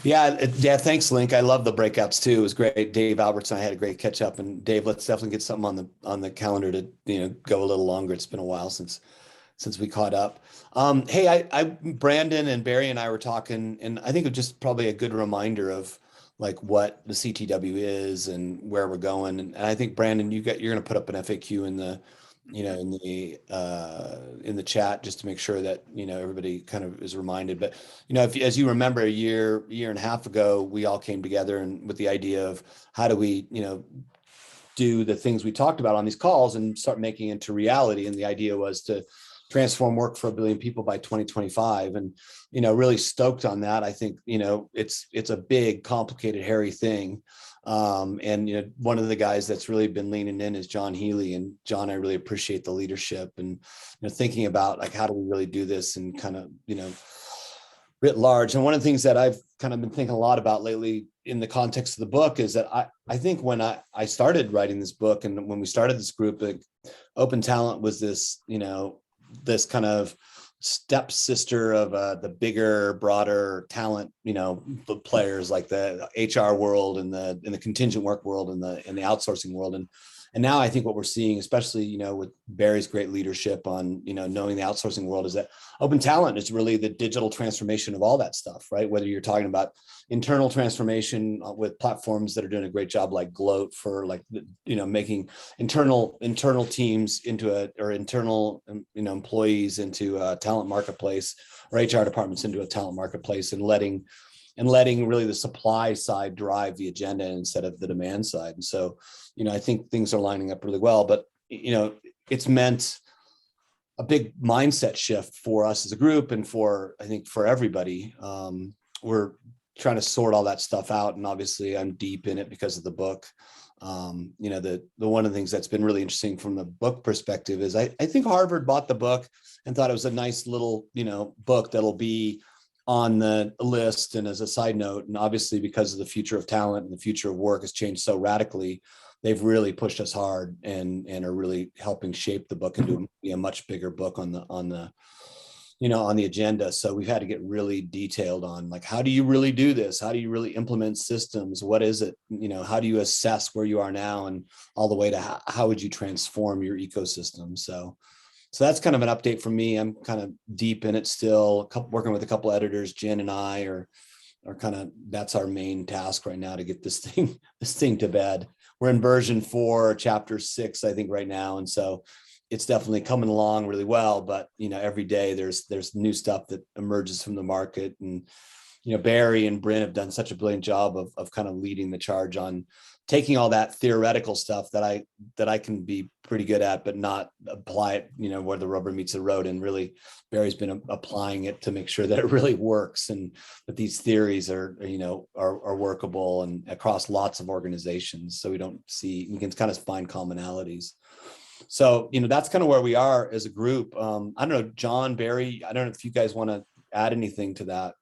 Yeah, thanks, Link. I love the breakouts too. It was great. Dave Alberts and I had a great catch up. And Dave, let's definitely get something on the calendar to go a little longer. It's been a while since we caught up. Hey, I Brandon and Barry and I were talking, and I think it's just probably a good reminder of like what the CTW is and where we're going. And I think Brandon, you're going to put up an FAQ in the in the chat just to make sure that everybody kind of is reminded. But if as you remember, a year and a half ago, we all came together and with the idea of how do we do the things we talked about on these calls and start making it into reality. And the idea was to transform work for 1 billion people by 2025. And, really stoked on that. I think, it's a big, complicated, hairy thing. And, one of the guys that's really been leaning in is John Healy. And John, I really appreciate the leadership and, thinking about like, how do we really do this and kind of, writ large. And one of the things that I've kind of been thinking a lot about lately in the context of the book is that I think when I started writing this book and when we started this group, like, Open Talent was this, this kind of stepsister of the bigger, broader talent, players like the HR world and the contingent work world and the outsourcing world. And now I think what we're seeing, especially, with Barry's great leadership on, knowing the outsourcing world, is that Open Talent is really the digital transformation of all that stuff, right? Whether you're talking about internal transformation with platforms that are doing a great job like Gloat for like, making internal teams or internal, employees into a talent marketplace, or HR departments into a talent marketplace, and letting really the supply side drive the agenda instead of the demand side. And so, I think things are lining up really well, but, it's meant a big mindset shift for us as a group and I think for everybody. We're trying to sort all that stuff out. And obviously I'm deep in it because of the book. The one of the things that's been really interesting from the book perspective is I think Harvard bought the book and thought it was a nice little, book that'll be on the list. And as a side note, and obviously because of the future of talent and the future of work has changed so radically, they've really pushed us hard and are really helping shape the book into a much bigger book on the agenda. So we've had to get really detailed on like, how do you really do this? How do you really implement systems? What is it? How do you assess where you are now and all the way to how would you transform your ecosystem? So that's kind of an update from me. I'm kind of deep in it still, working with a couple editors. Jen and I are kind of, that's our main task right now to get this thing to bed. We're in version 4, chapter 6, I think right now. And so it's definitely coming along really well, but every day there's new stuff that emerges from the market. And Barry and Bryn have done such a brilliant job of kind of leading the charge on taking all that theoretical stuff that I can be pretty good at, but not apply it, where the rubber meets the road. And really, Barry's been applying it to make sure that it really works and that these theories are workable and across lots of organizations. So we can kind of find commonalities. So, that's kind of where we are as a group. I don't know, John, Barry, I don't know if you guys want to add anything to that.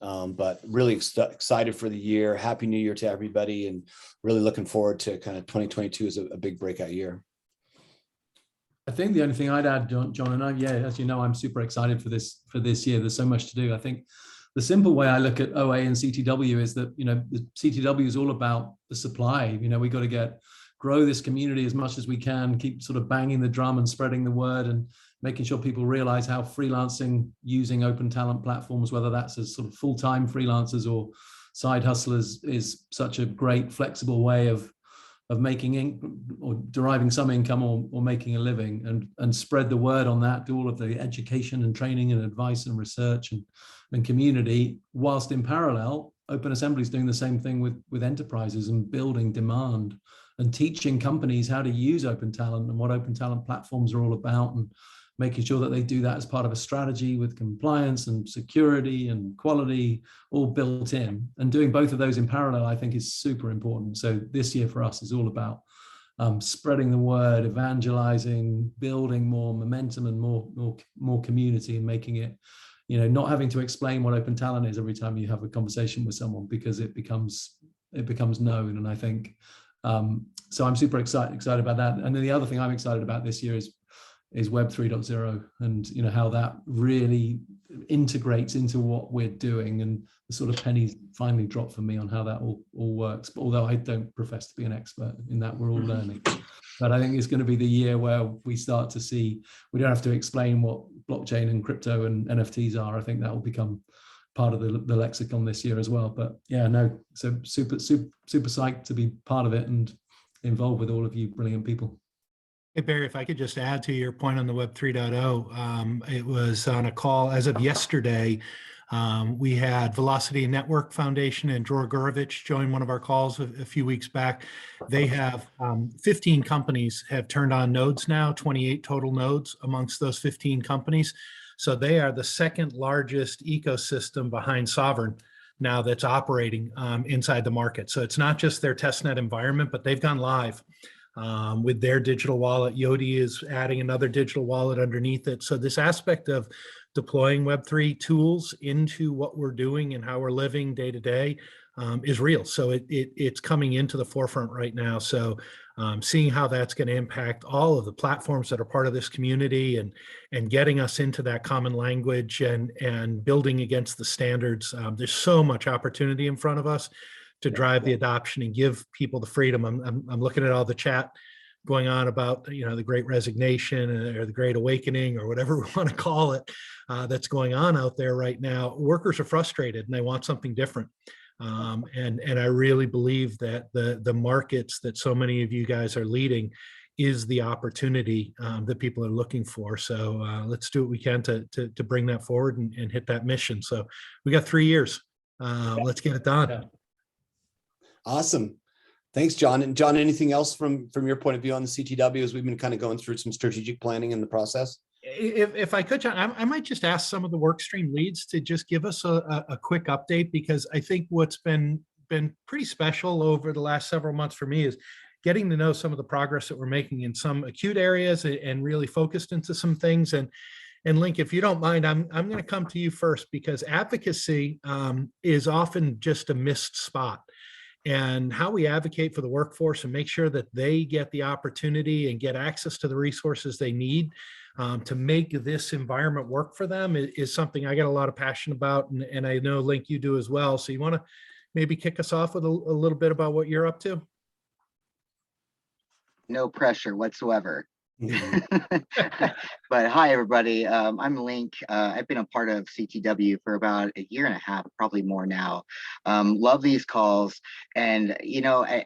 But really excited for the year. Happy New Year to everybody, and really looking forward to kind of 2022 as a big breakout year. I think the only thing I'd add, John, and as you know, I'm super excited for this year. There's so much to do. I think the simple way I look at OA and CTW is that the CTW is all about the supply. We got to grow this community as much as we can, keep sort of banging the drum and spreading the word and making sure people realize how freelancing using open talent platforms, whether that's as sort of full-time freelancers or side hustlers, is such a great flexible way of making or deriving some income or making a living, and spread the word on that, do all of the education and training and advice and research and community, whilst in parallel, Open Assembly is doing the same thing with enterprises and building demand and teaching companies how to use open talent and what open talent platforms are all about, and making sure that they do that as part of a strategy with compliance and security and quality all built in. And doing both of those in parallel, I think, is super important. So this year for us is all about spreading the word, evangelizing, building more momentum and more community, and making it, not having to explain what open talent is every time you have a conversation with someone, because it becomes known. And I think, so I'm super excited about that. And then the other thing I'm excited about this year is is Web 3.0, and how that really integrates into what we're doing, and the sort of pennies finally dropped for me on how that all works. But although I don't profess to be an expert in that, we're all learning. But I think it's going to be the year where we start to see, we don't have to explain what blockchain and crypto and NFTs are. I think that will become part of the lexicon this year as well. But yeah, no, so super psyched to be part of it and involved with all of you brilliant people. Hey, Barry, if I could just add to your point on the Web 3.0, it was on a call as of yesterday. We had Velocity Network Foundation and Dror Gurovich join one of our calls a few weeks back. They have 15 companies have turned on nodes now, 28 total nodes amongst those 15 companies. So they are the second largest ecosystem behind Sovereign now that's operating inside the market. So it's not just their testnet environment, but they've gone live with their digital wallet. Yoti is adding another digital wallet underneath it. So this aspect of deploying Web3 tools into what we're doing and how we're living day to day is real. So it's coming into the forefront right now. So seeing how that's going to impact all of the platforms that are part of this community, and getting us into that common language and building against the standards. There's so much opportunity in front of us to drive the adoption and give people the freedom. I'm looking at all the chat going on about the Great Resignation or the Great Awakening or whatever we want to call it, that's going on out there right now. Workers are frustrated and they want something different. And I really believe that the markets that so many of you guys are leading is the opportunity that people are looking for. So let's do what we can to bring that forward and hit that mission. So we got 3 years. Let's get it done. Yeah. Awesome. Thanks, John. And John, anything else from your point of view on the CTW as we've been kind of going through some strategic planning in the process? If I could, John, I might just ask some of the work stream leads to just give us a quick update, because I think what's been pretty special over the last several months for me is getting to know some of the progress that we're making in some acute areas and really focused into some things. And Link, if you don't mind, I'm going to come to you first, because advocacy is often just a missed spot. And how we advocate for the workforce and make sure that they get the opportunity and get access to the resources they need to make this environment work for them is something I get a lot of passion about. And I know, Link, you do as well. So you want to maybe kick us off with a little bit about what you're up to? No pressure whatsoever. But hi, everybody. I'm Link. I've been a part of CTW for about a year and a half, probably more now. Love these calls. And,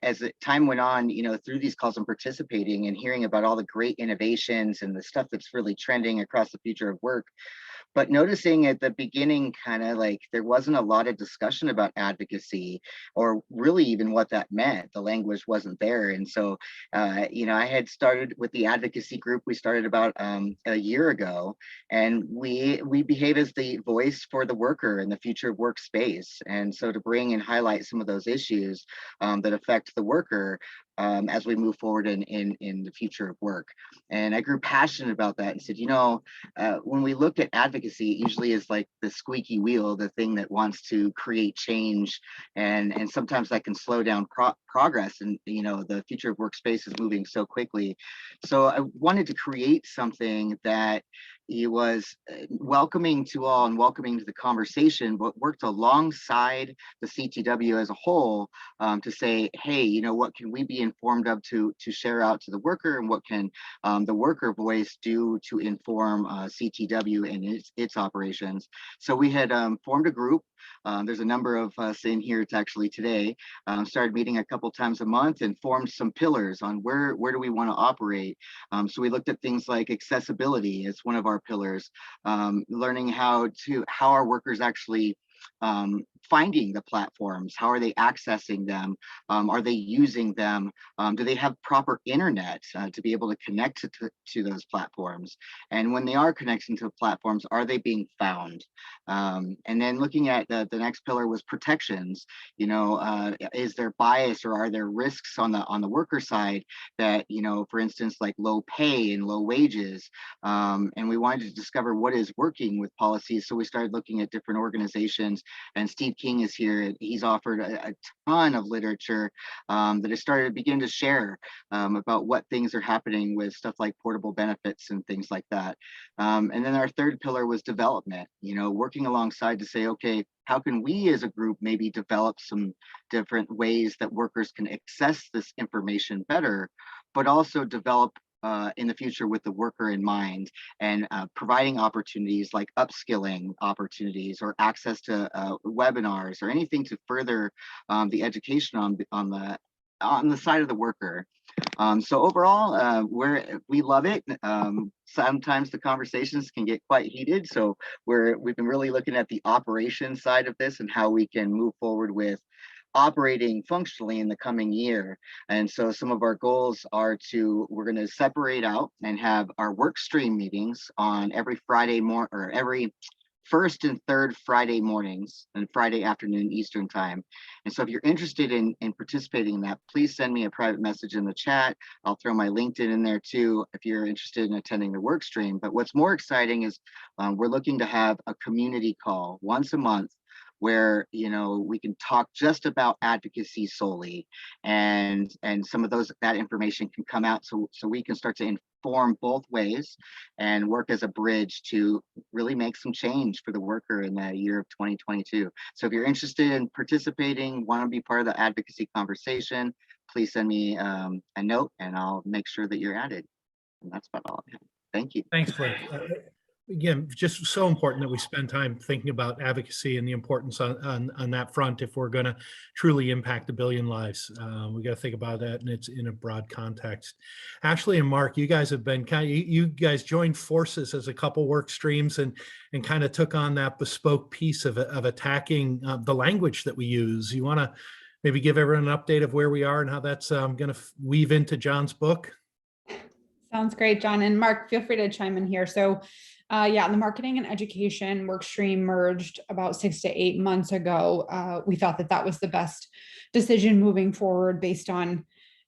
as time went on, through these calls, I'm participating and hearing about all the great innovations and the stuff that's really trending across the future of work. But noticing at the beginning, kind of like there wasn't a lot of discussion about advocacy or really even what that meant. The language wasn't there. And so, I had started with the advocacy group. We started about a year ago, and we behave as the voice for the worker in the future of workspace. And so to bring and highlight some of those issues that affect the worker as we move forward in the future of work. And I grew passionate about that and said, when we look at advocacy, it usually is like the squeaky wheel, the thing that wants to create change. And sometimes that can slow down progress. And, the future of workspace is moving so quickly. So I wanted to create something that he was welcoming to all and welcoming to the conversation, but worked alongside the CTW as a whole to say, hey, what can we be informed of to share out to the worker, and what can the worker voice do to inform CTW and its operations. So we had formed a group. There's a number of us in here. It's actually today. Started meeting a couple times a month and formed some pillars on where do we want to operate. So we looked at things like accessibility as one of our pillars, learning how our workers actually finding the platforms. How are they accessing them? Are they using them? Do they have proper internet to be able to connect to those platforms? And when they are connecting to platforms, are they being found? And then looking at the next pillar was protections. Is there bias or are there risks on the worker side that, for instance, like low pay and low wages? And we wanted to discover what is working with policies. So we started looking at different organizations, and Steve King is here. He's offered a ton of literature that I started to begin to share about what things are happening with stuff like portable benefits and things like that. And then our third pillar was development, working alongside to say, okay, how can we as a group maybe develop some different ways that workers can access this information better, but also develop in the future with the worker in mind, and providing opportunities like upskilling opportunities or access to webinars or anything to further the education on the side of the worker. So overall, we love it. Sometimes the conversations can get quite heated. So we've been really looking at the operation side of this and how we can move forward with operating functionally in the coming year. And so some of our goals are we're going to separate out and have our work stream meetings on every Friday or every first and third Friday mornings and Friday afternoon Eastern time. And so if you're interested in participating in that, please send me a private message in the chat. I'll throw my LinkedIn in there too if you're interested in attending the work stream. But what's more exciting is we're looking to have a community call once a month where we can talk just about advocacy solely, and some of that information can come out so we can start to inform both ways and work as a bridge to really make some change for the worker in the year of 2022. So if you're interested in participating, want to be part of the advocacy conversation, please send me a note and I'll make sure that you're added. And that's about all I have. Thank you. Thanks, Blake. Again, just so important that we spend time thinking about advocacy and the importance on that front if we're going to truly impact 1 billion lives. We got to think about that, and it's in a broad context. Ashley and Mark, you guys have been you guys joined forces as a couple work streams and kind of took on that bespoke piece of attacking the language that we use. You want to maybe give everyone an update of where we are and how that's going to weave into John's book? Sounds great, John. And Mark, feel free to chime in here. So yeah, the marketing and education work stream merged about 6 to 8 months ago. We thought that was the best decision moving forward based on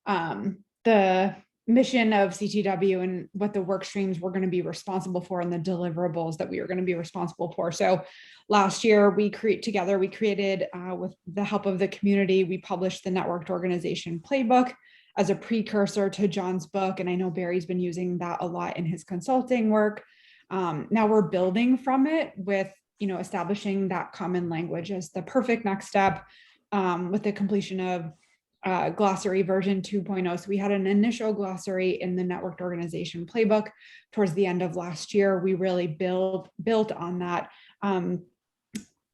the mission of CTW and what the work streams were going to be responsible for and the deliverables that we were going to be responsible for. So last year we created with the help of the community, we published the networked organization Playbook as a precursor to John's book. And I know Barry's been using that a lot in his consulting work. Now we're building from it with, establishing that common language as the perfect next step with the completion of glossary version 2.0. So we had an initial glossary in the networked organization Playbook towards the end of last year. We really built on that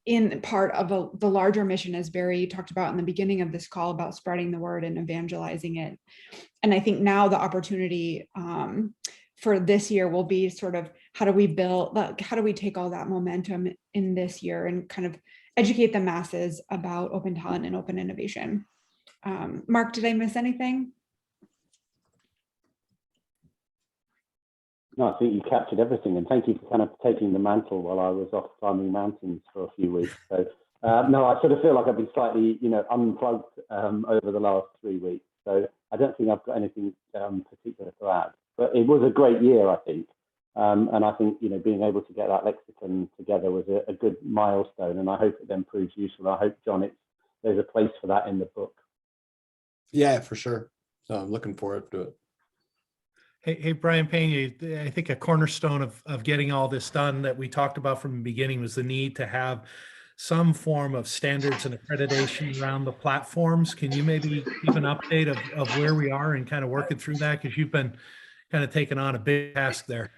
in part of the larger mission, as Barry talked about in the beginning of this call, about spreading the word and evangelizing it. And I think now the opportunity for this year will be sort of how do we take all that momentum in this year and kind of educate the masses about open talent and open innovation. Mark, did I miss anything? No, I think you captured everything, and thank you for kind of taking the mantle while I was off climbing mountains for a few weeks. So no, I sort of feel like I've been slightly, unplugged over the last 3 weeks. So I don't think I've got anything particular to add. But it was a great year, I think. And I think, being able to get that lexicon together was a good milestone, and I hope it then proves useful. I hope, John, there's a place for that in the book. Yeah, for sure. So I'm looking forward to it. Hey, Brian Payne, I think a cornerstone of getting all this done that we talked about from the beginning was the need to have some form of standards and accreditation around the platforms. Can you maybe give an update of where we are and kind of working through that? Because you've been kind of taking on a big task there.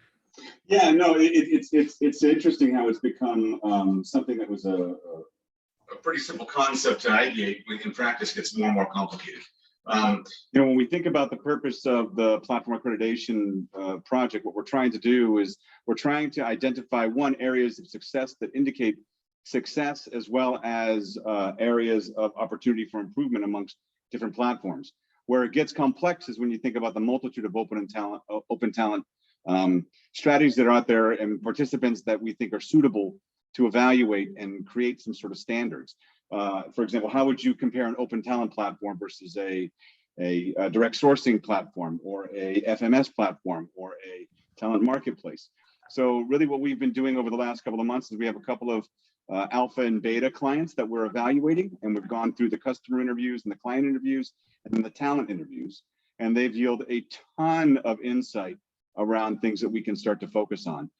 Yeah, no, it's interesting how it's become something that was a pretty simple concept to ideate. In practice, gets more and more complicated. When we think about the purpose of the platform accreditation project, what we're trying to do is we're trying to identify areas of success that indicate success, as well as areas of opportunity for improvement amongst different platforms. Where it gets complex is when you think about the multitude of open talent strategies that are out there and participants that we think are suitable to evaluate and create some sort of standards. For example, how would you compare an open talent platform versus a direct sourcing platform, or a FMS platform, or a talent marketplace? So really what we've been doing over the last couple of months is we have a couple of alpha and beta clients that we're evaluating, and we've gone through the customer interviews and the client interviews and then the talent interviews, and they've yielded a ton of insight around things that we can start to focus on.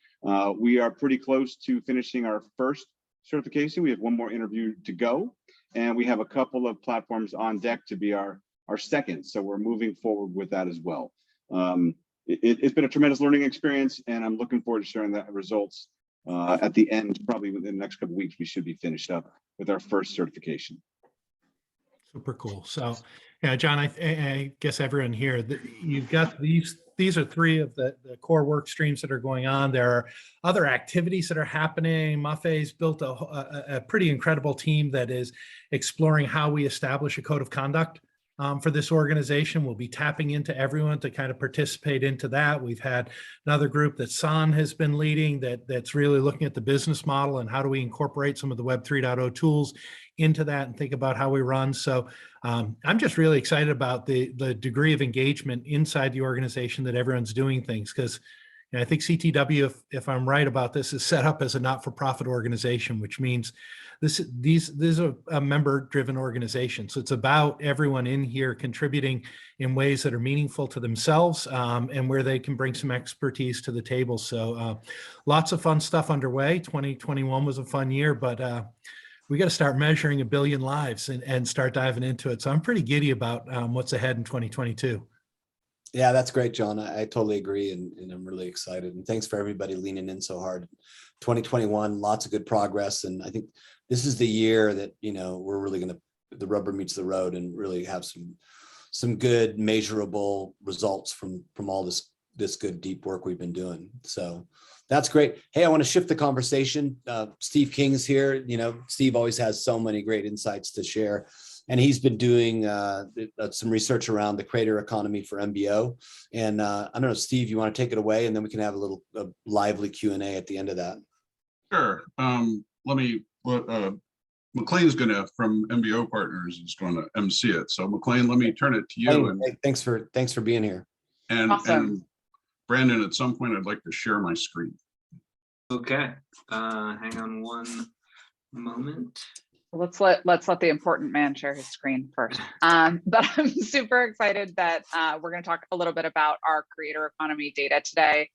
We are pretty close to finishing our first certification. We have one more interview to go, and we have a couple of platforms on deck to be our second. So we're moving forward with that as well. It's been a tremendous learning experience, and I'm looking forward to sharing the results at the end. Probably within the next couple of weeks, we should be finished up with our first certification. Super cool. So, yeah, John, I guess everyone here, you've got these are three of the core work streams that are going on. There are other activities that are happening. Maffei's built a pretty incredible team that is exploring how we establish a code of conduct for this organization. We'll be tapping into everyone to kind of participate into that. We've had another group that San has been leading that's really looking at the business model and how do we incorporate some of the Web 3.0 tools into that and think about how we run. So I'm just really excited about the degree of engagement inside the organization that everyone's doing things, because I think CTW, if I'm right about this, is set up as a not-for-profit organization, which means these are a member-driven organization. So it's about everyone in here contributing in ways that are meaningful to themselves and where they can bring some expertise to the table. So lots of fun stuff underway. 2021 was a fun year, but we got to start measuring 1 billion lives and start diving into it. So I'm pretty giddy about what's ahead in 2022. Yeah, that's great, John. I totally agree. And I'm really excited. And thanks for everybody leaning in so hard. 2021, lots of good progress. And I think this is the year that, we're really going to, the rubber meets the road and really have some good measurable results from all this good deep work we've been doing. So that's great. Hey, I want to shift the conversation. Steve King's here. Steve always has so many great insights to share. And he's been doing some research around the creator economy for MBO. And I don't know, Steve, you want to take it away, and then we can have a lively Q&A at the end of that. Sure. McLean's from MBO Partners is going to MC it. So McLean, let me turn it to you. Hey, thanks for being here. And, awesome. And Brandon, at some point, I'd like to share my screen. Okay. Hang on one moment. Let's let the important man share his screen first. But I'm super excited that we're going to talk a little bit about our creator economy data today.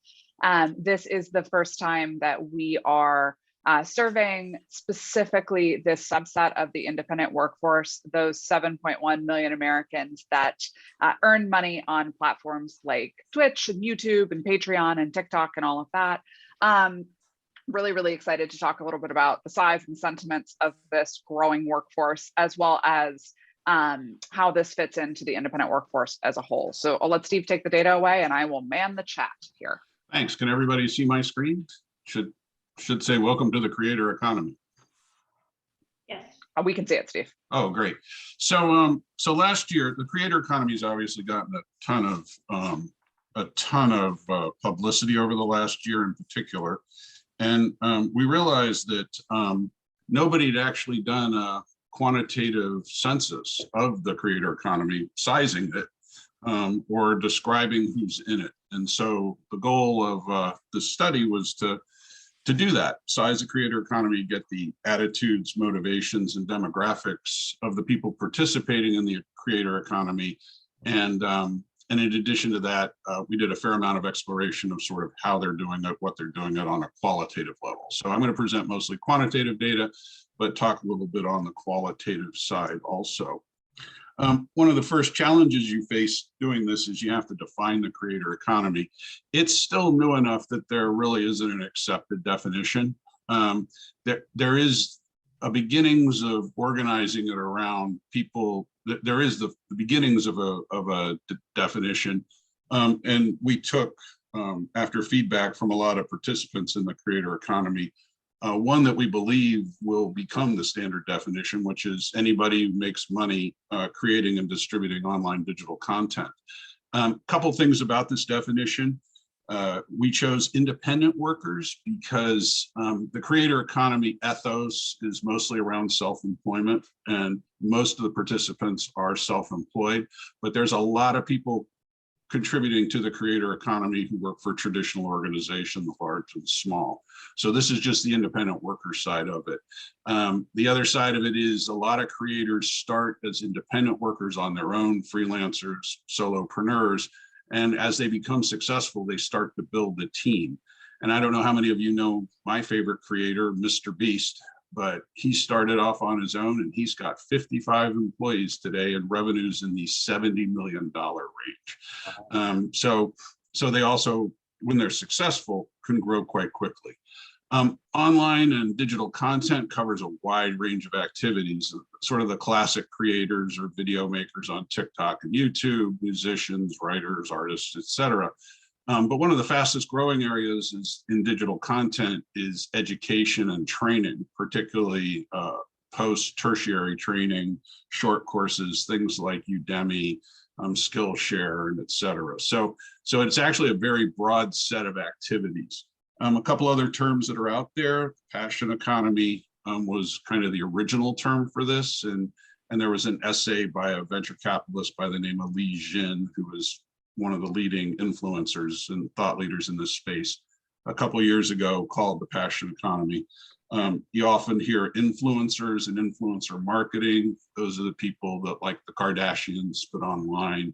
This is the first time that we are surveying specifically this subset of the independent workforce, those 7.1 million Americans that earn money on platforms like Twitch and YouTube and Patreon and TikTok and all of that. Really, really excited to talk a little bit about the size and sentiments of this growing workforce, as well as how this fits into the independent workforce as a whole. So I'll let Steve take the data away and I will man the chat here. Thanks. Can everybody see my screen? Should say welcome to the creator economy. Yes. We can see it, Steve. Oh, great. So last year, the creator economy has obviously gotten a ton of publicity over the last year in particular. And we realized that nobody had actually done a quantitative census of the creator economy, sizing it or describing who's in it. And so the goal of the study was to do that, size the creator economy, get the attitudes, motivations, and demographics of the people participating in the creator economy. And in addition to that, we did a fair amount of exploration of sort of how they're doing it, what they're doing it on a qualitative level. So I'm going to present mostly quantitative data, but talk a little bit on the qualitative side also. One of the first challenges you face doing this is you have to define the creator economy. It's still new enough that there really isn't an accepted definition. There is a beginnings of organizing it around people. There is the beginnings of a definition, and we took, after feedback from a lot of participants in the creator economy, one that we believe will become the standard definition, which is anybody who makes money creating and distributing online digital content. Couple things about this definition. We chose independent workers because the creator economy ethos is mostly around self-employment, and most of the participants are self-employed, but there's a lot of people contributing to the creator economy who work for traditional organizations, large and small. So this is just the independent worker side of it. The other side of it is a lot of creators start as independent workers on their own, freelancers, solopreneurs, and as they become successful, they start to build a team. And I don't know how many of you know my favorite creator, Mr. Beast, but he started off on his own and he's got 55 employees today and revenues in the $70 million range. So they also, when they're successful, can grow quite quickly. Online and digital content covers a wide range of activities, sort of the classic creators or video makers on TikTok and YouTube, musicians, writers, artists, etc. But one of the fastest growing areas is in digital content is education and training, particularly post-tertiary training, short courses, things like Udemy, Skillshare, and et cetera. So it's actually a very broad set of activities. A couple other terms that are out there, passion economy was kind of the original term for this. And there was an essay by a venture capitalist by the name of Li Jin, who was one of the leading influencers and thought leaders in this space a couple of years ago, called the passion economy. You often hear influencers and influencer marketing. Those are the people that, like the Kardashians, but online.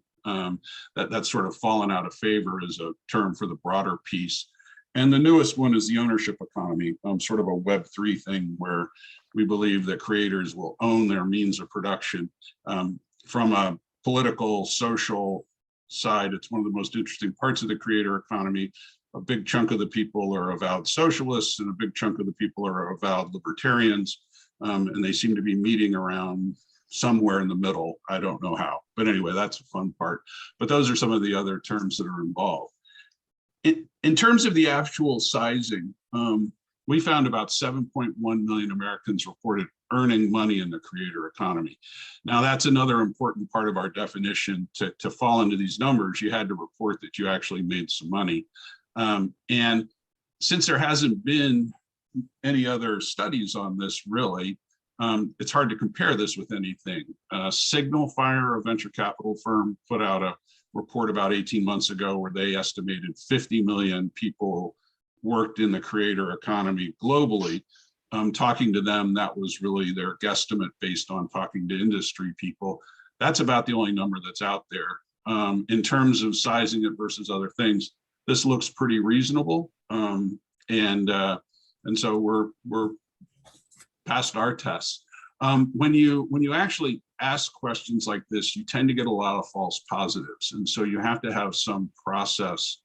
That's sort of fallen out of favor as a term for the broader piece. And the newest one is the ownership economy, sort of a Web3 thing where we believe that creators will own their means of production. From a political, social side, it's one of the most interesting parts of the creator economy. A big chunk of the people are avowed socialists and a big chunk of the people are avowed libertarians. And they seem to be meeting around somewhere in the middle. I don't know how, but anyway, that's a fun part. But those are some of the other terms that are involved. In terms of the actual sizing, we found about 7.1 million Americans reported earning money in the creator economy. Now, that's another important part of our definition. To fall into these numbers, you had to report that you actually made some money. And since there hasn't been any other studies on this, really, it's hard to compare this with anything. Signal Fire, a venture capital firm, put out a report about 18 months ago where they estimated 50 million people worked in the creator economy globally. Talking to them, that was really their guesstimate based on talking to industry people. That's about the only number that's out there. In terms of sizing it versus other things, this looks pretty reasonable. And so we're past our tests. When you actually ask questions like this, you tend to get a lot of false positives. And so you have to have some process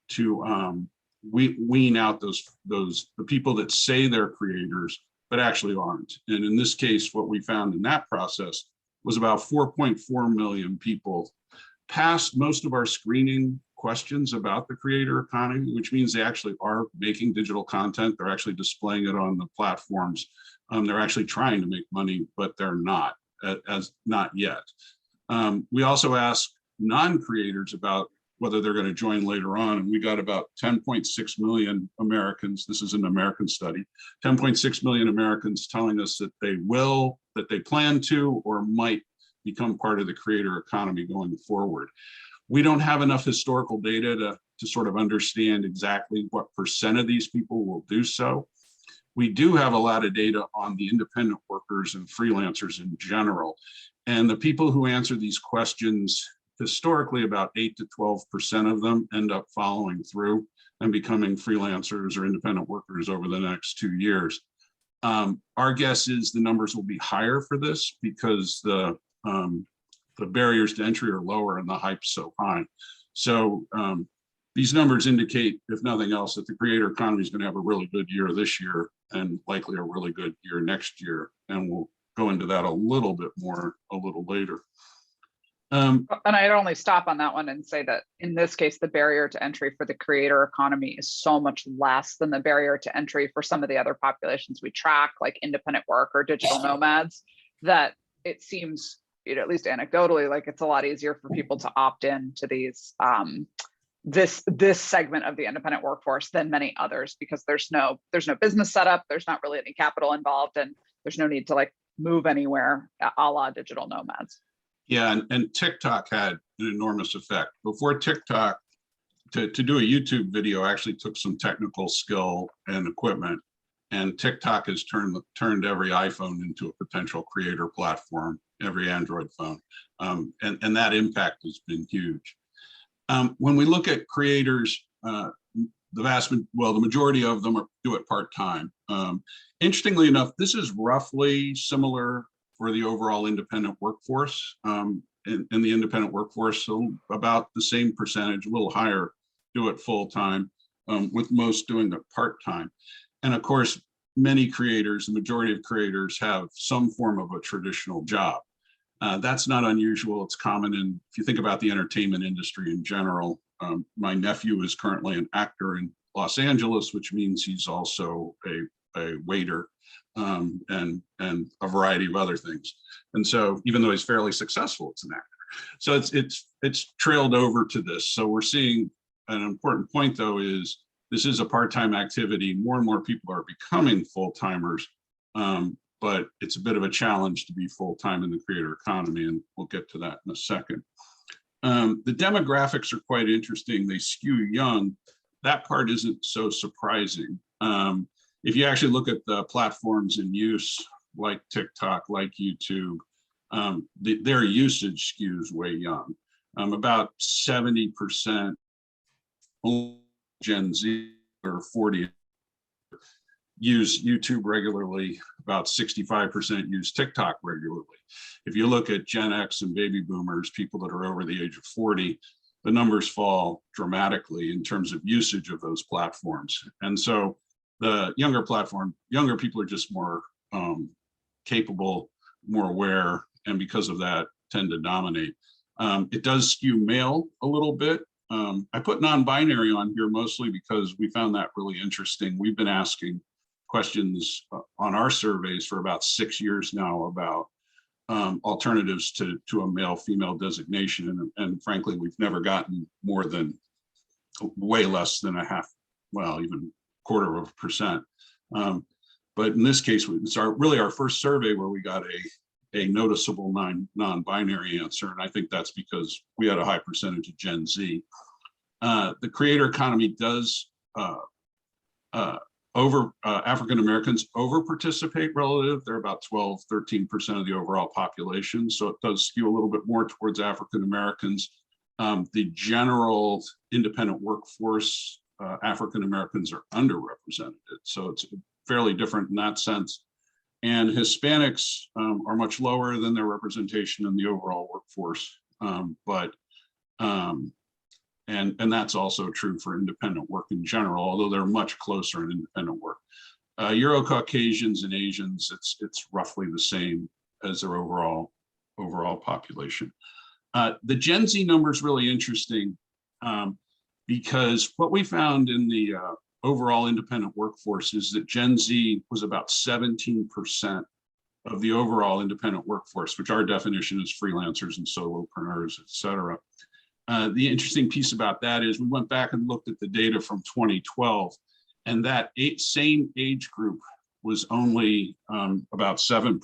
to wean out the people that say they're creators, but actually aren't. And in this case, what we found in that process was about 4.4 million people passed most of our screening questions about the creator economy, which means they actually are making digital content. They're actually displaying it on the platforms. They're actually trying to make money, but they're not yet. We also asked non-creators about whether they're going to join later on, and we got about 10.6 million Americans. This is an American study. 10.6 million Americans telling us that they will, that they plan to, or might become part of the creator economy going forward. We don't have enough historical data to sort of understand exactly what % of these people will do so. We do have a lot of data on the independent workers and freelancers in general. And the people who answer these questions, historically about 8 to 12% of them end up following through and becoming freelancers or independent workers over the next 2 years. Our guess is the numbers will be higher for this because the barriers to entry are lower and the hype's so high. So these numbers indicate, if nothing else, that the creator economy is going to have a really good year this year and likely a really good year next year. And we'll go into that a little bit more a little later. And I'd only stop on that one and say that in this case, the barrier to entry for the creator economy is so much less than the barrier to entry for some of the other populations we track, like independent work or digital nomads, that it seems, at least anecdotally, like it's a lot easier for people to opt in to these this segment of the independent workforce than many others, because there's no business setup, there's not really any capital involved, and there's no need to like move anywhere, a la digital nomads. Yeah, and TikTok had an enormous effect. Before TikTok, to do a YouTube video actually took some technical skill and equipment, and TikTok has turned every iPhone into a potential creator platform, every Android phone, and that impact has been huge. When we look at creators, the majority of them do it part-time. Interestingly enough, this is roughly similar for the overall independent workforce. In the independent workforce, so about the same percentage, a little higher, do it full-time, with most doing it part-time. And of course, many creators, the majority of creators, have some form of a traditional job. That's not unusual. It's common if you think about the entertainment industry in general. My nephew is currently an actor in Los Angeles, which means he's also a waiter, and a variety of other things. And so even though he's fairly successful, it's an actor. So it's trailed over to this. So we're seeing an important point, though, is this is a part-time activity. More and more people are becoming full-timers, but it's a bit of a challenge to be full-time in the creator economy, and we'll get to that in a second. The demographics are quite interesting. They skew young. That part isn't so surprising. If you actually look at the platforms in use, like TikTok, like YouTube, their usage skews way young. About 70% Gen Z or 40 use YouTube regularly, about 65% use TikTok regularly. If you look at Gen X and baby boomers, people that are over the age of 40, the numbers fall dramatically in terms of usage of those platforms. And so the younger people are just more capable, more aware, and because of that tend to dominate. It does skew male a little bit. I put non-binary on here mostly because we found that really interesting. We've been asking questions on our surveys for about 6 years now about alternatives to a male-female designation. And frankly, we've never gotten more than way less than a half, well, even quarter of a percent. But in this case, it's really our first survey where we got a noticeable non-binary answer. And I think that's because we had a high percentage of Gen Z. The creator economy does African Americans over participate relative. They're about 12, 13% of the overall population. So it does skew a little bit more towards African Americans. The general independent workforce, African Americans are underrepresented. So it's fairly different in that sense. And Hispanics are much lower than their representation in the overall workforce. And that's also true for independent work in general, although they're much closer in independent work. Euro-Caucasians and Asians, it's roughly the same as their overall population. The Gen Z number is really interesting because what we found in the overall independent workforce is that Gen Z was about 17% of the overall independent workforce, which our definition is freelancers and solopreneurs, et cetera. The interesting piece about that is we went back and looked at the data from 2012, and that same age group was only about 7%.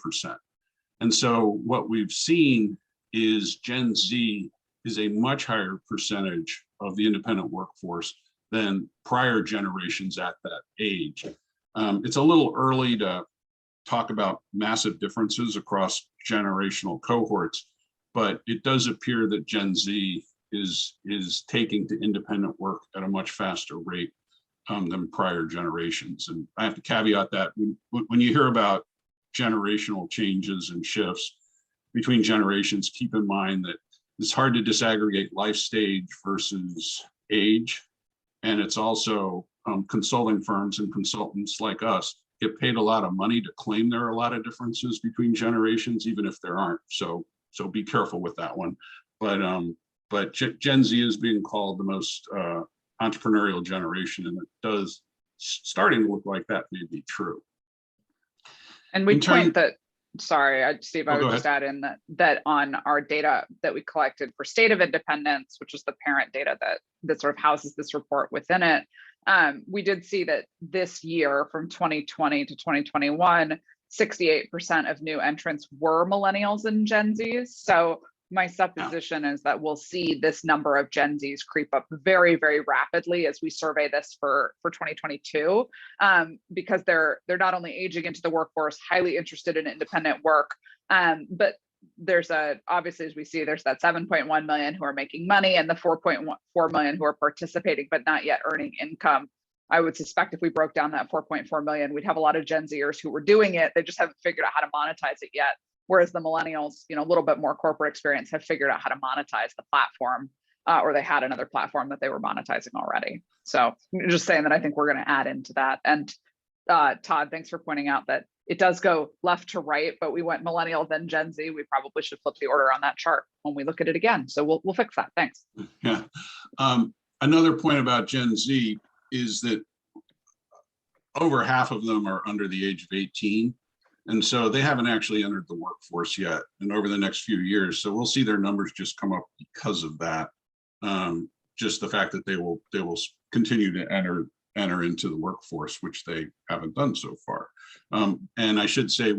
And so what we've seen is Gen Z is a much higher percentage of the independent workforce than prior generations at that age. It's a little early to talk about massive differences across generational cohorts, but it does appear that Gen Z is taking to independent work at a much faster rate than prior generations. And I have to caveat that when you hear about generational changes and shifts between generations, keep in mind that it's hard to disaggregate life stage versus age. And it's also consulting firms and consultants like us get paid a lot of money to claim there are a lot of differences between generations, even if there aren't. So be careful with that one. But Gen Z is being called the most entrepreneurial generation, and it does starting to look like that may be true. And we point that, sorry, Steve, I would just add in that on our data that we collected for State of Independence, which is the parent data that sort of houses this report within it, we did see that this year from 2020 to 2021, 68% of new entrants were millennials and Gen Zs. So my supposition is that we'll see this number of Gen Zs creep up very, very rapidly as we survey this for 2022, because they're not only aging into the workforce, highly interested in independent work, but there's obviously, as we see, there's that 7.1 million who are making money and the 4.4 million who are participating but not yet earning income. I would suspect if we broke down that 4.4 million, we'd have a lot of Gen Zers who were doing it. They just haven't figured out how to monetize it yet. Whereas the millennials, a little bit more corporate experience, have figured out how to monetize the platform, or they had another platform that they were monetizing already. So just saying that I think we're going to add into that. And Todd, thanks for pointing out that it does go left to right, but we went millennial, then Gen Z. We probably should flip the order on that chart when we look at it again. So we'll fix that. Thanks. Yeah. Another point about Gen Z is that over half of them are under the age of 18. And so they haven't actually entered the workforce yet. And over the next few years, so we'll see their numbers just come up because of that. Just the fact that they will continue to enter into the workforce, which they haven't done so far. And I should say,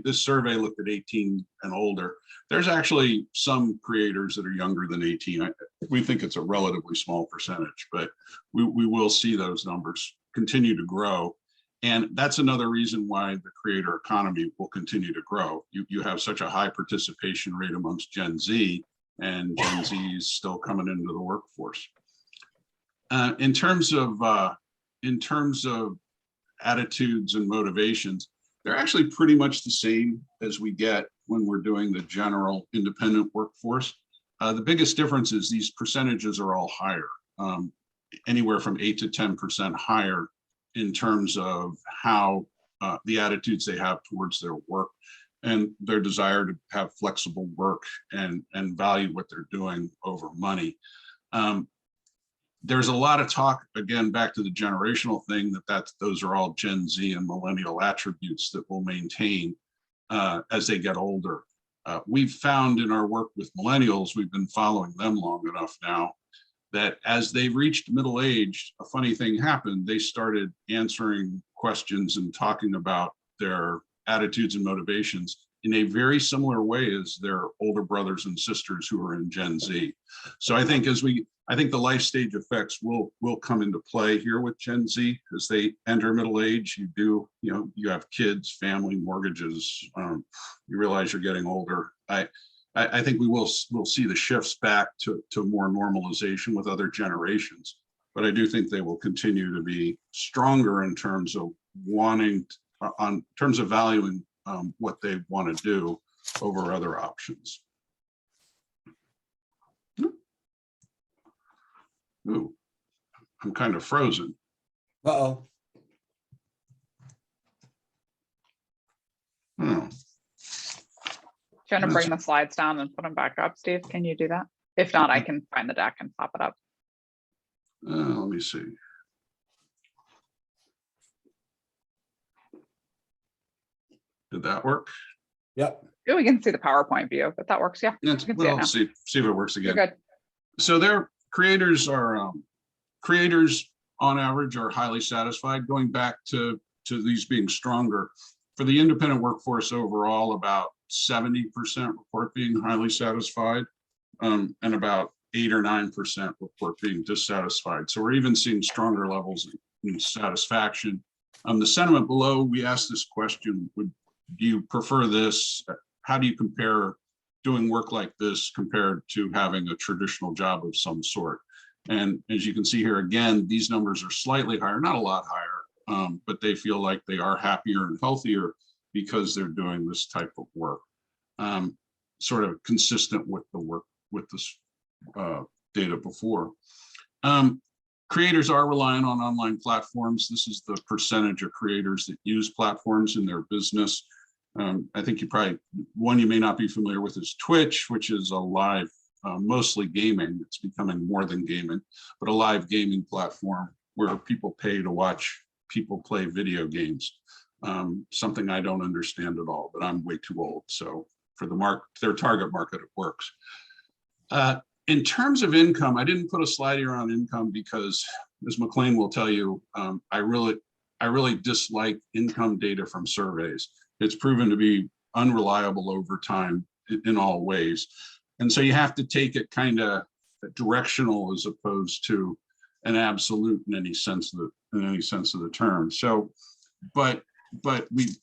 this survey looked at 18 and older. There's actually some creators that are younger than 18. We think it's a relatively small percentage, but we will see those numbers continue to grow. And that's another reason why the creator economy will continue to grow. You have such a high participation rate amongst Gen Z, and Gen Z is still coming into the workforce. In terms of attitudes and motivations, they're actually pretty much the same as we get when we're doing the general independent workforce. The biggest difference is these percentages are all higher, anywhere from 8 to 10% higher in terms of how the attitudes they have towards their work and their desire to have flexible work and value what they're doing over money. There's a lot of talk, again, back to the generational thing, those are all Gen Z and millennial attributes that will maintain as they get older. We've found in our work with millennials, we've been following them long enough now, that as they reached middle age, a funny thing happened. They started answering questions and talking about their attitudes and motivations in a very similar way as their older brothers and sisters who are in Gen Z. So I think I think the life stage effects will come into play here with Gen Z as they enter middle age. You have kids, family, mortgages. You realize you're getting older. I think we'll see the shifts back to more normalization with other generations, but I do think they will continue to be stronger in terms of valuing what they want to do over other options. Ooh, I'm kind of frozen. Uh-oh. Trying to bring the slides down and put them back up, Steve. Can you do that? If not, I can find the deck and pop it up. Let me see. Did that work? Yep. Yeah, we can see the PowerPoint view, but that works. Yeah. Well, see if it works again. You're good. So their creators on average are highly satisfied. Going back to these being stronger, for the independent workforce overall, about 70% report being highly satisfied, and about 8 or 9% report being dissatisfied. So we're even seeing stronger levels in satisfaction. The sentiment below, we asked this question: do you prefer this? How do you compare doing work like this compared to having a traditional job of some sort? And as you can see here, again, these numbers are slightly higher, not a lot higher, but they feel like they are happier and healthier because they're doing this type of work, sort of consistent with the work with this data before. Creators are relying on online platforms. This is the percentage of creators that use platforms in their business. I think one you may not be familiar with is Twitch, which is a live, mostly gaming. It's becoming more than gaming, but a live gaming platform where people pay to watch people play video games. Something I don't understand at all, but I'm way too old. So for their target market, it works. In terms of income, I didn't put a slide here on income because, as McLean will tell you, I really dislike income data from surveys. It's proven to be unreliable over time in all ways. And so you have to take it kind of directional as opposed to an absolute in any sense of the term. So, but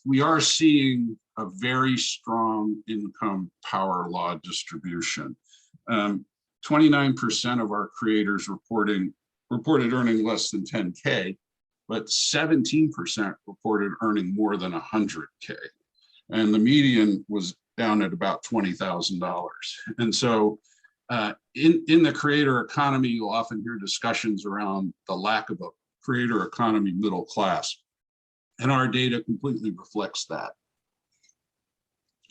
we are seeing a very strong income power law distribution. 29% of our creators reported earning less than 10K, but 17% reported earning more than 100K. And the median was down at about $20,000. And so in the creator economy, you'll often hear discussions around the lack of a creator economy middle class. And our data completely reflects that.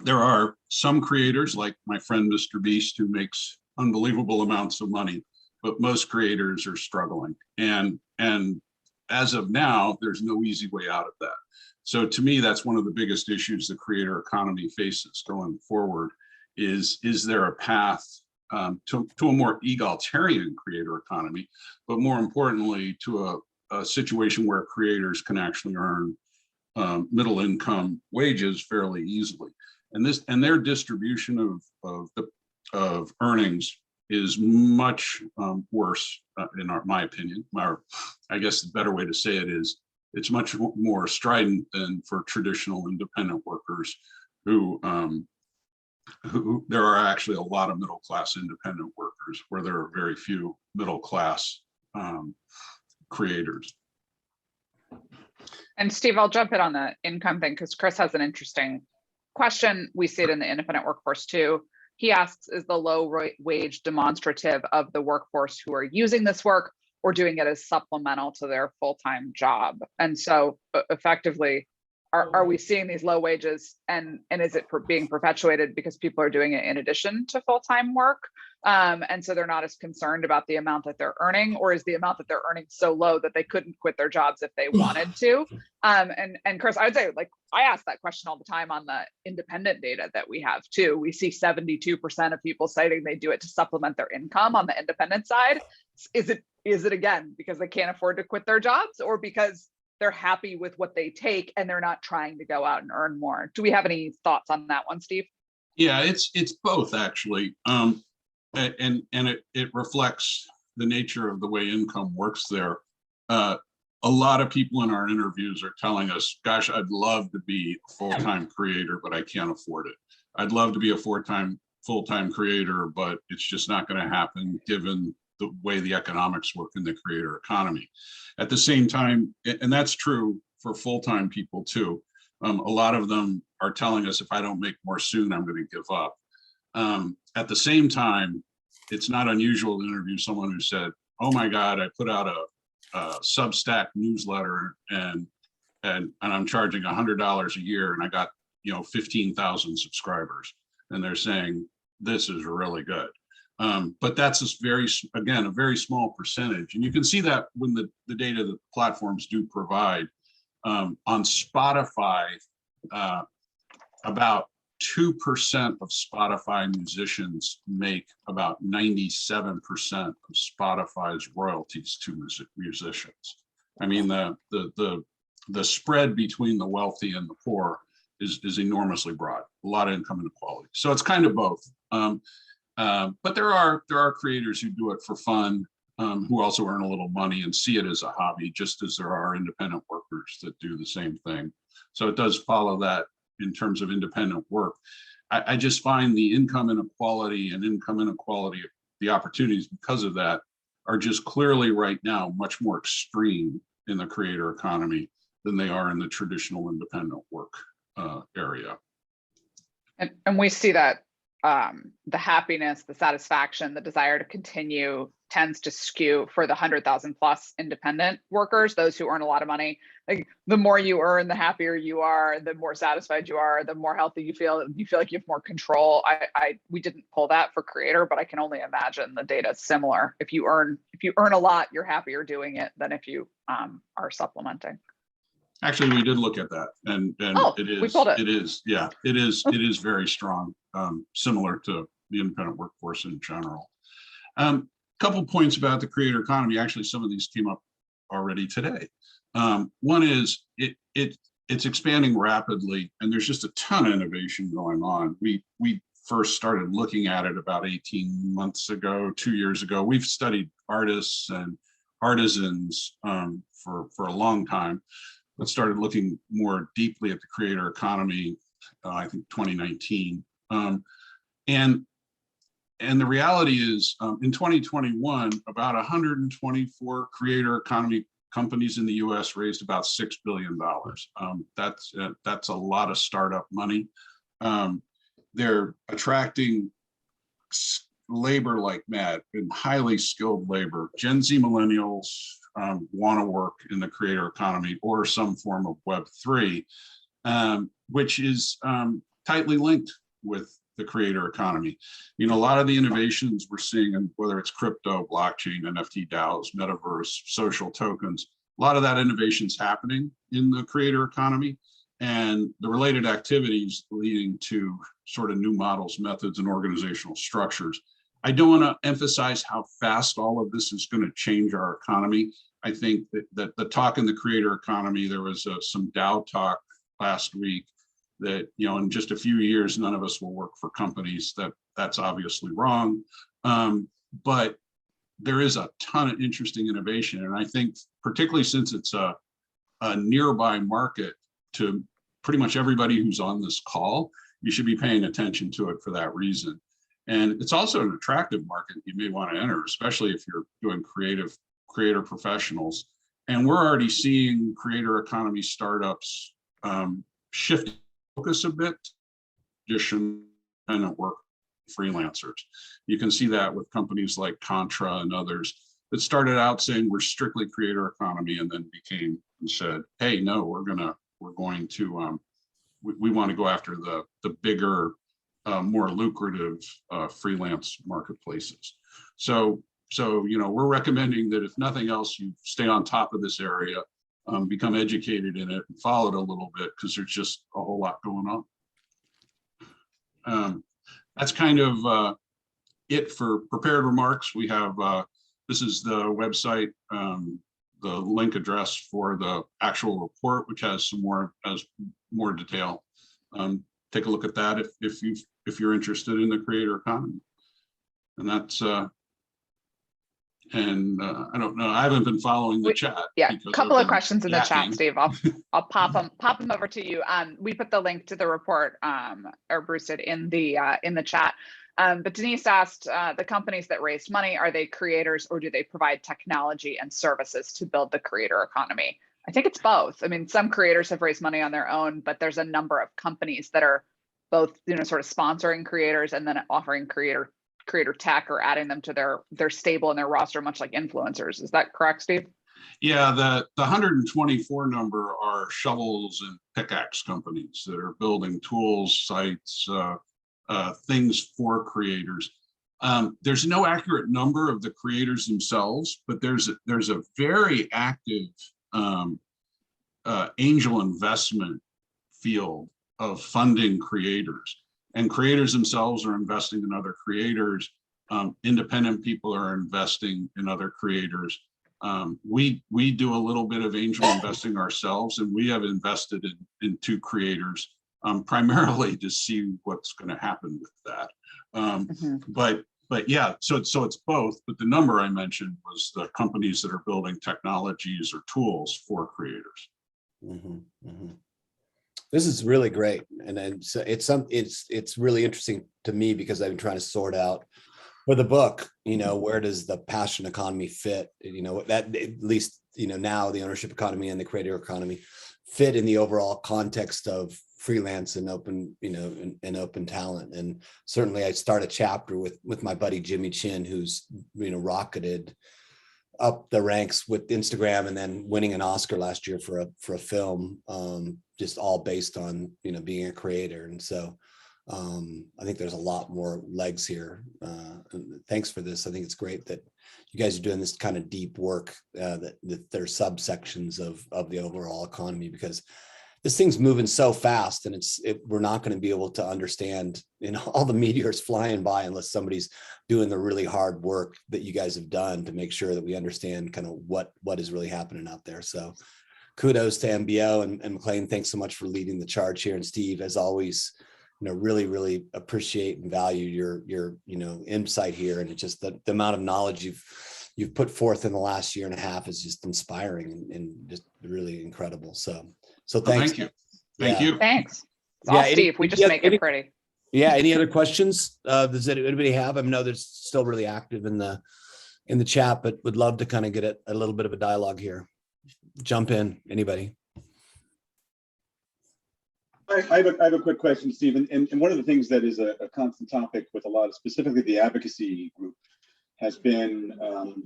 There are some creators, like my friend Mr. Beast, who makes unbelievable amounts of money, but most creators are struggling. And as of now, there's no easy way out of that. So to me, that's one of the biggest issues the creator economy faces going forward is there a path to a more egalitarian creator economy, but more importantly, to a situation where creators can actually earn middle income wages fairly easily. And their distribution of earnings is much worse, in my opinion. I guess the better way to say it is it's much more strident than for traditional independent workers who there are actually a lot of middle class independent workers where there are very few middle class creators. And Steve, I'll jump in on the income thing because Chris has an interesting question. We see it in the independent workforce too. He asks, is the low wage demonstrative of the workforce who are using this work or doing it as supplemental to their full-time job? And so effectively, are we seeing these low wages and is it being perpetuated because people are doing it in addition to full-time work? And so they're not as concerned about the amount that they're earning, or is the amount that they're earning so low that they couldn't quit their jobs if they wanted to? And Chris, I would say, like, I ask that question all the time on the independent data that we have too. We see 72% of people citing they do it to supplement their income on the independent side. Is it again because they can't afford to quit their jobs, or because they're happy with what they take and they're not trying to go out and earn more? Do we have any thoughts on that one, Steve? Yeah, it's both actually. And it reflects the nature of the way income works there. A lot of people in our interviews are telling us, gosh, I'd love to be a full-time creator, but I can't afford it. I'd love to be a full-time creator, but it's just not going to happen given the way the economics work in the creator economy. At the same time, and that's true for full-time people too, a lot of them are telling us, if I don't make more soon, I'm going to give up. At the same time, it's not unusual to interview someone who said, oh my God, I put out a Substack newsletter and I'm charging $100 a year and I got 15,000 subscribers. And they're saying, this is really good. But that's a very small percentage. And you can see that when the data that platforms do provide. On Spotify, about 2% of Spotify musicians make about 97% of Spotify's royalties to musicians. I mean, the spread between the wealthy and the poor is enormously broad, a lot of income inequality. So it's kind of both. But there are creators who do it for fun, who also earn a little money and see it as a hobby, just as there are independent workers that do the same thing. So it does follow that in terms of independent work. I just find the income inequality and the opportunities because of that are just clearly right now much more extreme in the creator economy than they are in the traditional independent work area. And we see that the happiness, the satisfaction, the desire to continue tends to skew for the 100,000 plus independent workers, those who earn a lot of money. Like, the more you earn, the happier you are, the more satisfied you are, the more healthy you feel like you have more control. We didn't pull that for creator, but I can only imagine the data is similar. If you earn a lot, you're happier doing it than if you are supplementing. Actually, we did look at that, and we pulled it. It is very strong, similar to the independent workforce in general. Couple points about the creator economy. Actually, some of these came up already today. One is it's expanding rapidly, and there's just a ton of innovation going on. We first started looking at it about 18 months ago, 2 years ago. We've studied artists and artisans for a long time, but started looking more deeply at the creator economy, I think 2019. And the reality is, in 2021, about 124 creator economy companies in the U.S. raised about $6 billion. That's a lot of startup money. They're attracting labor like mad, and highly skilled labor. Gen Z millennials want to work in the creator economy or some form of Web3, which is tightly linked with the creator economy. You know, a lot of the innovations we're seeing, and whether it's crypto, blockchain, NFT DAOs, metaverse, social tokens, a lot of that innovation is happening in the creator economy, and the related activities leading to sort of new models, methods, and organizational structures. I don't want to emphasize how fast all of this is going to change our economy. I think that the talk in the creator economy, there was some DAO talk last week that, you know, in just a few years, none of us will work for companies. That's obviously wrong. But there is a ton of interesting innovation. And I think particularly since it's a nearby market to pretty much everybody who's on this call, you should be paying attention to it for that reason. And it's also an attractive market you may want to enter, especially if you're doing creator professionals. And we're already seeing creator economy startups shift focus a bit, additional independent work, freelancers. You can see that with companies like Contra and others that started out saying we're strictly creator economy, and then became and said, hey, no, we want to go after the bigger, more lucrative freelance marketplaces. So you know, we're recommending that if nothing else, you stay on top of this area, become educated in it, and follow it a little bit, because there's just a whole lot going on. That's kind of it for prepared remarks. We have, this is the website, the link address for the actual report, which has more detail. Take a look at that if you're interested in the creator economy. And that's I don't know, I haven't been following the chat. Yeah, a couple of questions in the chat, Steve. I'll pop them over to you. We put the link to the report, or Bruce did, in the chat. But Denise asked, the companies that raised money, are they creators, or do they provide technology and services to build the creator economy? I think it's both. I mean, some creators have raised money on their own, but there's a number of companies that are both, you know, sort of sponsoring creators and then offering creator tech, or adding them to their stable and their roster, much like influencers. Is that correct, Steve? Yeah, the 124 number are shovels and pickaxe companies that are building tools, sites, things for creators. There's no accurate number of the creators themselves, but there's a very active angel investment field of funding creators. And creators themselves are investing in other creators. Independent people are investing in other creators. We do a little bit of angel investing ourselves, and we have invested in 2 creators, primarily to see what's going to happen with that. But yeah, so it's both. But the number I mentioned was the companies that are building technologies or tools for creators. This is really great, and so it's really interesting to me, because I've been trying to sort out for the book, you know, where does the passion economy fit? You know, that at least, you know, now the ownership economy and the creator economy fit in the overall context of freelance and open, you know, and open talent. And certainly I start a chapter with my buddy Jimmy Chin, who's, you know, rocketed up the ranks with Instagram, and then winning an Oscar last year for a film, just all based on, you know, being a creator. And so I think there's a lot more legs here. Thanks for this. I think it's great that you guys are doing this kind of deep work, that there are subsections of the overall economy, because this thing's moving so fast, and we're not going to be able to understand, you know, all the meteors flying by unless somebody's doing the really hard work that you guys have done to make sure that we understand kind of what is really happening out there. So kudos to MBO and McLean. Thanks so much for leading the charge here. And Steve, as always, really appreciate and value your insight here. And it's just the amount of knowledge you've put forth in the last year and a half is just inspiring and just really incredible. So thanks. Thank you. Thank you. Thanks. It's all Steve. We just make it pretty. Yeah. Any other questions? Does anybody have? I know there's still really active in the chat, but would love to kind of get a little bit of a dialogue here. Jump in, anybody. I have a quick question, Steve. And one of the things that is a constant topic with a lot of, specifically the advocacy group, has been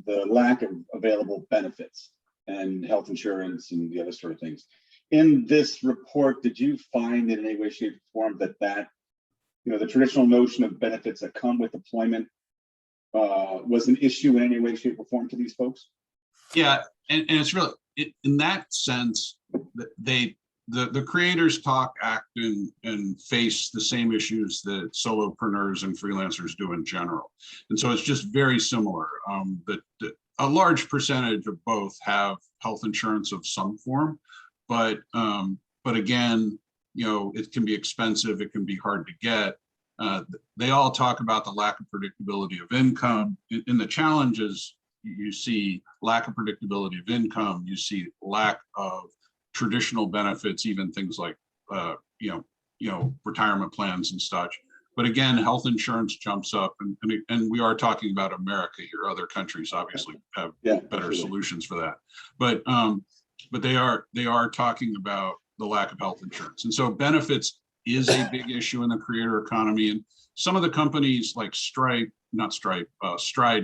the lack of available benefits and health insurance and the other sort of things. In this report, did you find in any way, shape, or form that the traditional notion of benefits that come with employment was an issue in any way, shape, or form to these folks? Yeah, and it's really, in that sense, the creators talk, act, and face the same issues that solopreneurs and freelancers do in general. And so it's just very similar. A large percentage of both have health insurance of some form, but again, it can be expensive, it can be hard to get. They all talk about the lack of predictability of income. In the challenges, you see lack of predictability of income, you see lack of traditional benefits, even things like retirement plans and such. But again, health insurance jumps up, and we are talking about America here. Other countries obviously have better solutions for that. But they are talking about the lack of health insurance, and so benefits is a big issue in the creator economy. And some of the companies like Stride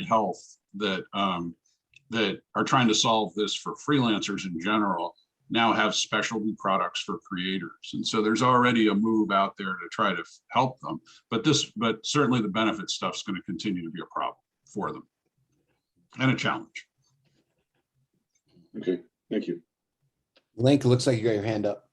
Health that are trying to solve this for freelancers in general now have specialty products for creators. And so there's already a move out there to try to help them. But certainly the benefit stuff is going to continue to be a problem for them and a challenge. Okay, thank you. Link, looks like you got your hand up.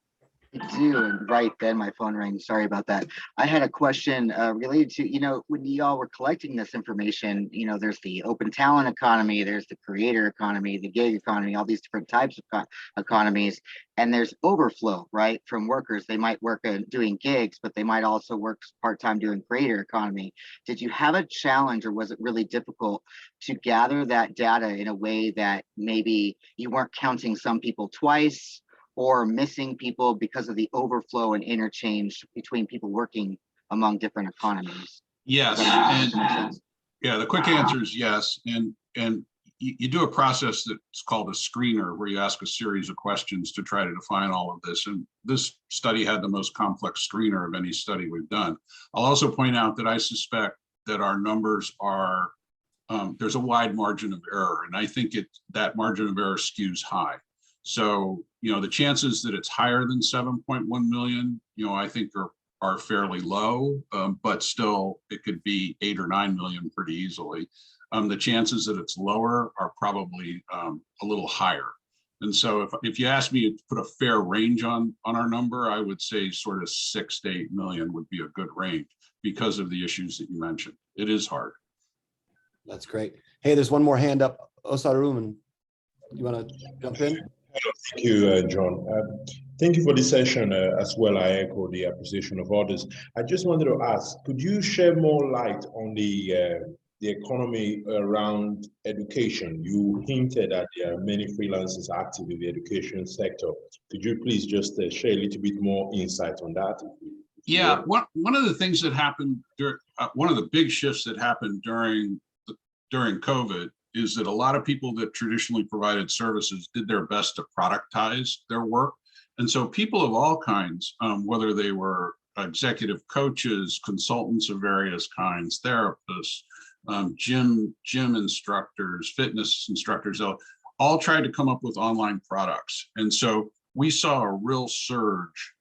I do, and right then my phone rang. Sorry about that. I had a question related to, when y'all were collecting this information, there's the open talent economy, there's the creator economy, the gig economy, all these different types of economies, and there's overflow, right, from workers. They might work doing gigs, but they might also work part-time doing creator economy. Did you have a challenge, or was it really difficult to gather that data in a way that maybe you weren't counting some people twice, or missing people because of the overflow and interchange between people working among different economies? Yes, and the quick answer is yes. And you do a process that's called a screener, where you ask a series of questions to try to define all of this. And this study had the most complex screener of any study we've done. I'll also point out that I suspect that our numbers are, there's a wide margin of error. And I think that margin of error skews high. So, the chances that it's higher than 7.1 million, I think are fairly low, but still it could be 8 or 9 million pretty easily. The chances that it's lower are probably a little higher. And so if you ask me to put a fair range on our number, I would say sort of 6 to 8 million would be a good range because of the issues that you mentioned. It is hard. That's great. Hey, there's one more hand up. Osaruman, you want to jump in? Thank you, John. Thank you for this session as well. I echo the appreciation of others. I just wanted to ask, could you shed more light on the economy around education? You hinted that there are many freelancers active in the education sector. Could you please just share a little bit more insight on that? Yeah, one of the things that happened, one of the big shifts that happened during COVID is that a lot of people that traditionally provided services did their best to productize their work. And so people of all kinds, whether they were executive coaches, consultants of various kinds, therapists, gym instructors, fitness instructors, all tried to come up with online products. And so we saw a real surge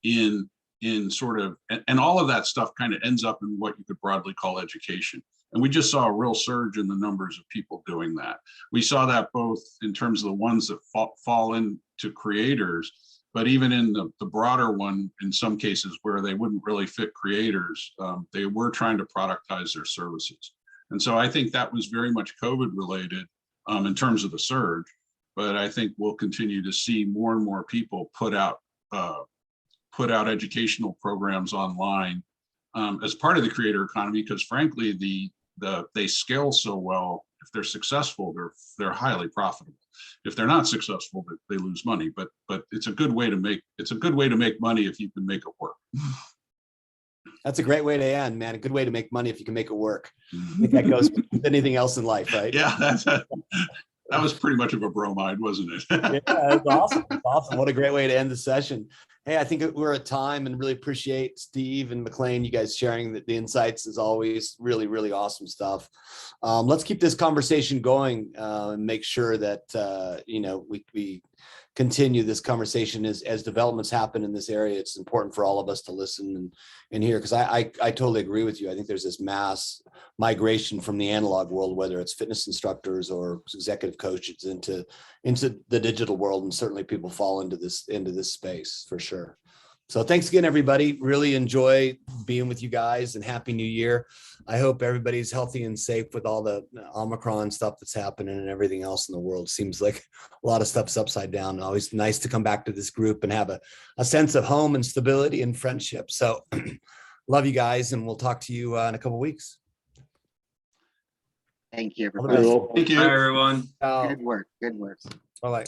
in sort of, and all of that stuff kind of ends up in what you could broadly call education. And we just saw a real surge in the numbers of people doing that. We saw that both in terms of the ones that fall into creators, but even in the broader one, in some cases where they wouldn't really fit creators, they were trying to productize their services. And so I think that was very much COVID related in terms of the surge, but I think we'll continue to see more and more people put out put out educational programs online as part of the creator economy, because frankly, they scale so well. If they're successful, they're highly profitable. If they're not successful, they lose money. But it's a good way to make money if you can make it work. That's a great way to end, man. A good way to make money if you can make it work. I think that goes with anything else in life, right? Yeah, that was pretty much of a bromide, wasn't it? Yeah, that's awesome. Awesome. What a great way to end the session. Hey, I think we're at time and really appreciate Steve and McLean, you guys sharing the insights as always. Really, really awesome stuff. Let's keep this conversation going and make sure that, we continue this conversation as developments happen in this area. It's important for all of us to listen and hear, because I totally agree with you. I think there's this mass migration from the analog world, whether it's fitness instructors or executive coaches, into the digital world, and certainly people fall into this space for sure. So thanks again, everybody. Really enjoy being with you guys, and Happy New Year. I hope everybody's healthy and safe with all the Omicron stuff that's happening and everything else in the world. Seems like a lot of stuff's upside down. Always nice to come back to this group and have a sense of home and stability and friendship. So love you guys, and we'll talk to you in a couple of weeks. Thank you, All the everybody. best. Thank you. Bye, everyone. Good work. Good work. Bye-bye.